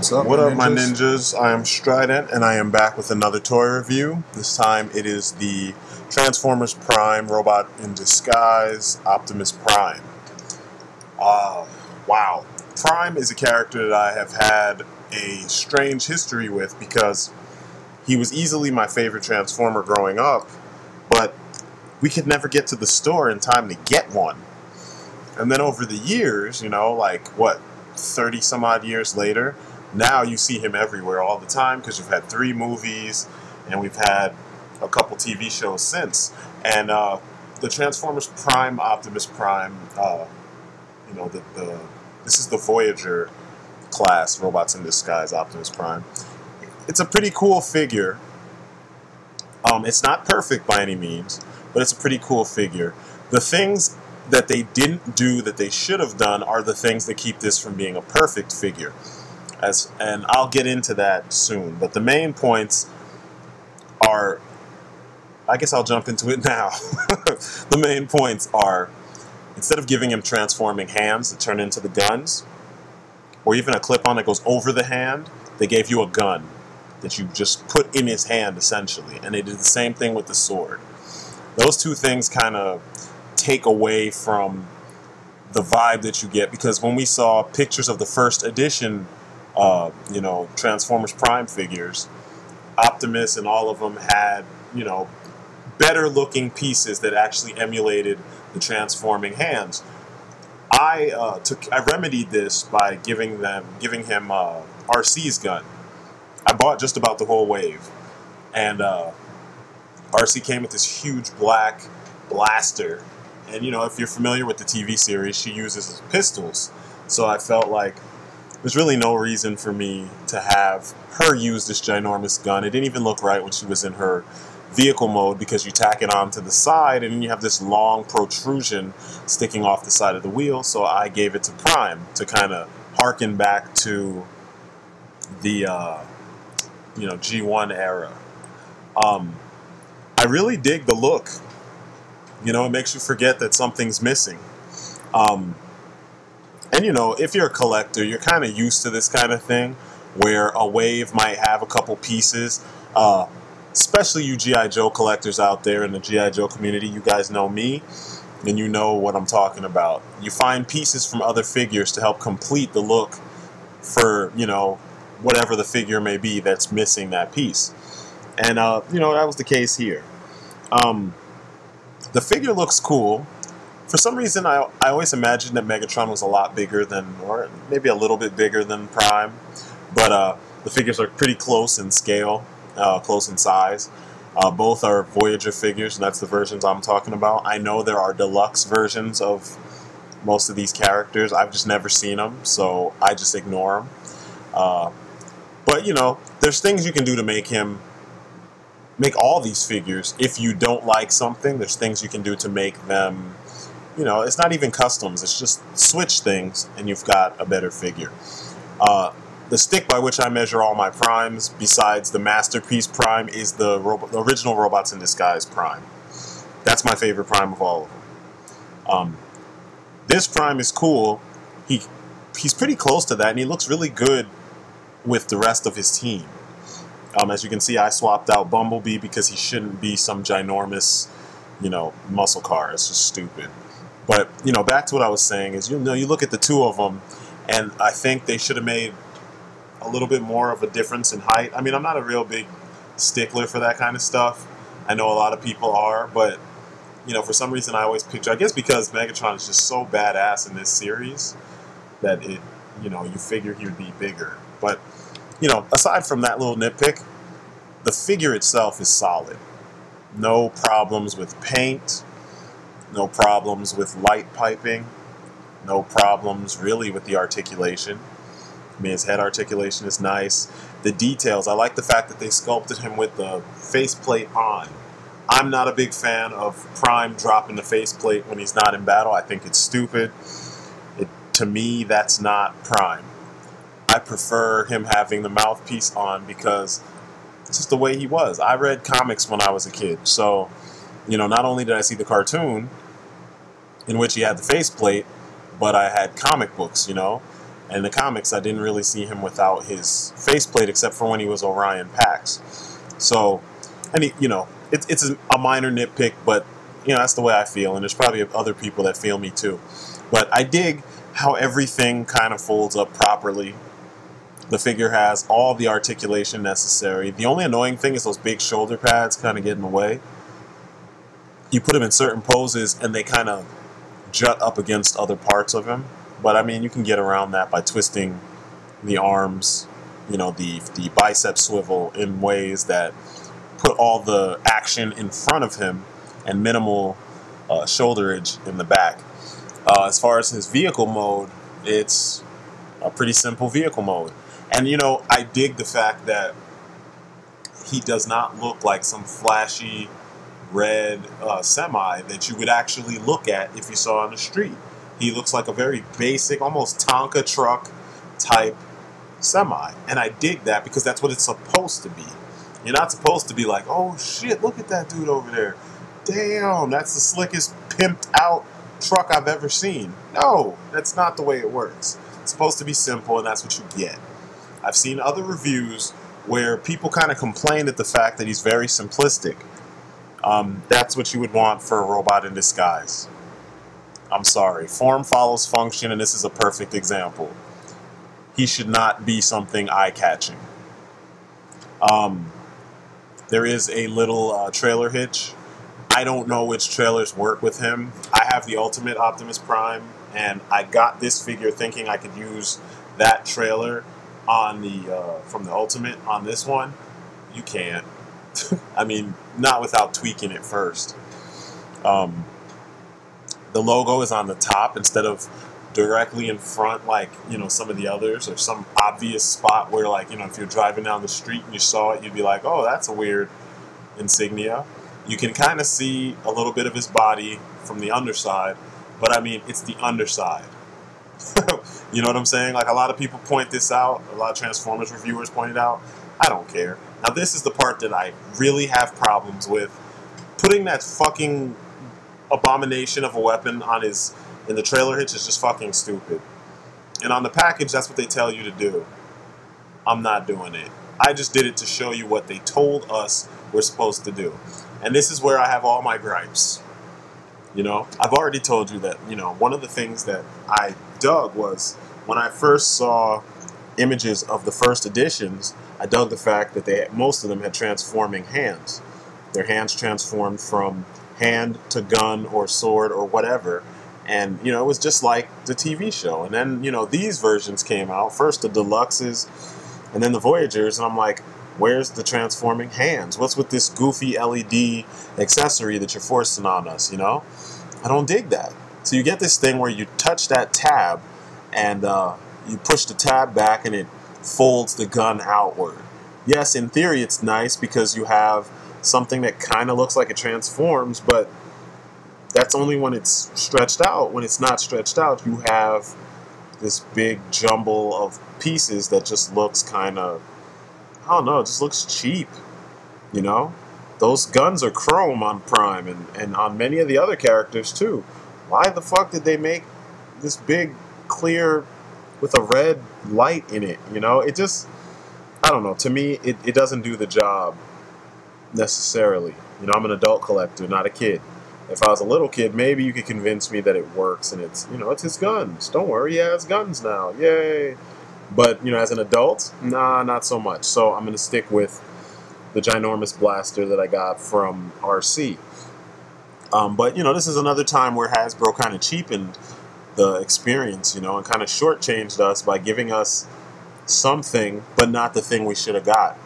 What's up, What up, my ninjas? ninjas? I am Strident, and I am back with another toy review. This time it is the Transformers Prime Robot in Disguise, Optimus Prime. Wow. Prime is a character that I have had a strange history with because he was easily my favorite Transformer growing up, but we could never get to the store in time to get one. And then over the years, like, 30 some odd years later, now you see him everywhere all the time because you've had 3 movies and we've had a couple TV shows since. And the Transformers Prime, Optimus Prime, this is the Voyager class, Robots in Disguise, Optimus Prime. It's a pretty cool figure. It's not perfect by any means, but it's a pretty cool figure. The things that they didn't do that they should have done are the things that keep this from being a perfect figure. And I'll get into that soon. But the main points are, I guess I'll jump into it now. The main points are, instead of giving him transforming hands that turn into the guns, or even a clip-on that goes over the hand, they gave you a gun that you just put in his hand, essentially. And they did the same thing with the sword. Those two things kind of take away from the vibe that you get, because when we saw pictures of the first edition Transformers Prime figures, Optimus and all of them had better looking pieces that actually emulated the transforming hands. I remedied this by giving him RC's gun. I bought just about the whole wave, and RC came with this huge black blaster. And if you're familiar with the TV series, she uses pistols. So I felt like there's really no reason for me to have her use this ginormous gun. It didn't even look right when she was in her vehicle mode, because you tack it on to the side and then you have this long protrusion sticking off the side of the wheel. So I gave it to Prime to kind of harken back to the G1 era. I really dig the look. It makes you forget that something's missing. And if you're a collector, you're kind of used to this kind of thing, where a wave might have a couple pieces. Especially you G.I. Joe collectors out there in the G.I. Joe community, you guys know me, and you know what I'm talking about. You find pieces from other figures to help complete the look for, whatever the figure may be that's missing that piece. And, that was the case here. The figure looks cool. For some reason, I always imagined that Megatron was a lot bigger than, or maybe a little bit bigger than Prime. But the figures are pretty close in scale, close in size. Both are Voyager figures, and that's the versions I'm talking about. I know there are deluxe versions of most of these characters. I've just never seen them, so I just ignore them. But, there's things you can do to make all these figures. If you don't like something, there's things you can do to make them, it's not even customs, it's just switch things and you've got a better figure. The stick by which I measure all my primes, besides the Masterpiece Prime, is the original Robots in Disguise Prime. That's my favorite Prime of all of them. This Prime is cool. He's pretty close to that, and he looks really good with the rest of his team. As you can see, I swapped out Bumblebee because he shouldn't be some ginormous, muscle car. It's just stupid. But, back to what I was saying is, you look at the two of them, and I think they should have made a little bit more of a difference in height. I mean, I'm not a real big stickler for that kind of stuff. I know a lot of people are, but, for some reason I always picture, I guess because Megatron is just so badass in this series that you figure he would be bigger. But, aside from that little nitpick, the figure itself is solid. No problems with paint, no problems with light piping, no problems really with the articulation. I mean, his head articulation is nice. The details, I like the fact that they sculpted him with the faceplate on. I'm not a big fan of Prime dropping the faceplate when he's not in battle. I think it's stupid. To me, that's not Prime. I prefer him having the mouthpiece on because it's just the way he was. I read comics when I was a kid, so not only did I see the cartoon in which he had the faceplate, but I had comic books, And in the comics, I didn't really see him without his faceplate, except for when he was Orion Pax. So, and he, it's a minor nitpick, but that's the way I feel, and there's probably other people that feel me too. But I dig how everything kind of folds up properly. The figure has all the articulation necessary. The only annoying thing is those big shoulder pads kind of get in the way. You put him in certain poses and they kind of jut up against other parts of him. But I mean, you can get around that by twisting the arms, the bicep swivel in ways that put all the action in front of him and minimal shoulderage in the back. As far as his vehicle mode, it's a pretty simple vehicle mode. And, I dig the fact that he does not look like some flashy red semi that you would actually look at if you saw on the street. He looks like a very basic, almost Tonka truck type semi. And I dig that because that's what it's supposed to be. You're not supposed to be like, oh shit, look at that dude over there. Damn, that's the slickest pimped out truck I've ever seen. No, that's not the way it works. It's supposed to be simple, and that's what you get. I've seen other reviews where people kind of complain at the fact that he's very simplistic. That's what you would want for a robot in disguise. I'm sorry. Form follows function, and this is a perfect example. He should not be something eye-catching. There is a little trailer hitch. I don't know which trailers work with him. I have the Ultimate Optimus Prime, and I got this figure thinking I could use that trailer on the from the Ultimate on this one. You can't. I mean, not without tweaking it first. The logo is on the top instead of directly in front like, some of the others, or some obvious spot where, like, if you're driving down the street and you saw it, you'd be like, oh, that's a weird insignia. You can kind of see a little bit of his body from the underside, but I mean, it's the underside. You know what I'm saying? Like, a lot of people point this out, a lot of Transformers reviewers point it out. I don't care. Now, this is the part that I really have problems with. Putting that fucking abomination of a weapon on in the trailer hitch is just fucking stupid. And on the package, that's what they tell you to do. I'm not doing it. I just did it to show you what they told us we're supposed to do. And this is where I have all my gripes. I've already told you that, one of the things that I dug was when I first saw images of the first editions, I dug the fact that most of them had transforming hands. Their hands transformed from hand to gun or sword or whatever. And, it was just like the TV show. And then, these versions came out. First the Deluxes and then the Voyagers. And I'm like, where's the transforming hands? What's with this goofy LED accessory that you're forcing on us, I don't dig that. So you get this thing where you touch that tab and you push the tab back and it folds the gun outward. Yes, in theory it's nice because you have something that kind of looks like it transforms, but that's only when it's stretched out. When it's not stretched out, you have this big jumble of pieces that just looks kind of, I don't know, it just looks cheap, Those guns are chrome on Prime and on many of the other characters too. Why the fuck did they make this big, clear, with a red light in it, It just, I don't know, to me, it doesn't do the job necessarily. I'm an adult collector, not a kid. If I was a little kid, maybe you could convince me that it works and it's, it's his guns. Don't worry, he has guns now. Yay. But, as an adult, nah, not so much. So I'm going to stick with the ginormous blaster that I got from RC. But, this is another time where Hasbro kind of cheapened the experience, and kind of shortchanged us by giving us something, but not the thing we should have got.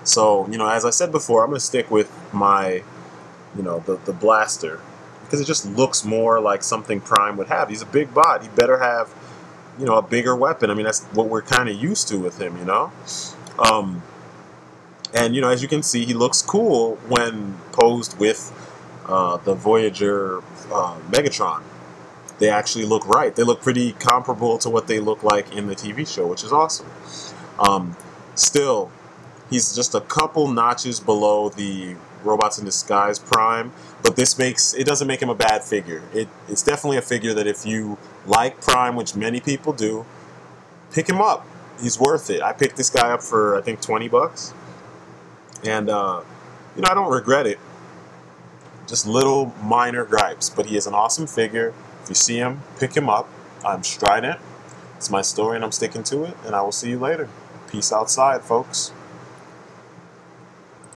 So, as I said before, I'm going to stick with my, the blaster, because it just looks more like something Prime would have. He's a big bot. He better have, a bigger weapon. I mean, that's what we're kind of used to with him, And, as you can see, he looks cool when posed with the Voyager Megatron. They actually look right. They look pretty comparable to what they look like in the TV show, which is awesome. Still, he's just a couple notches below the Robots in Disguise Prime, but it doesn't make him a bad figure. It's definitely a figure that if you like Prime, which many people do, pick him up. He's worth it. I picked this guy up for, I think, 20 bucks. And, you know, I don't regret it. Just little minor gripes. But he is an awesome figure. If you see him, pick him up. I'm Strident. It's my story and I'm sticking to it. And I will see you later. Peace outside, folks.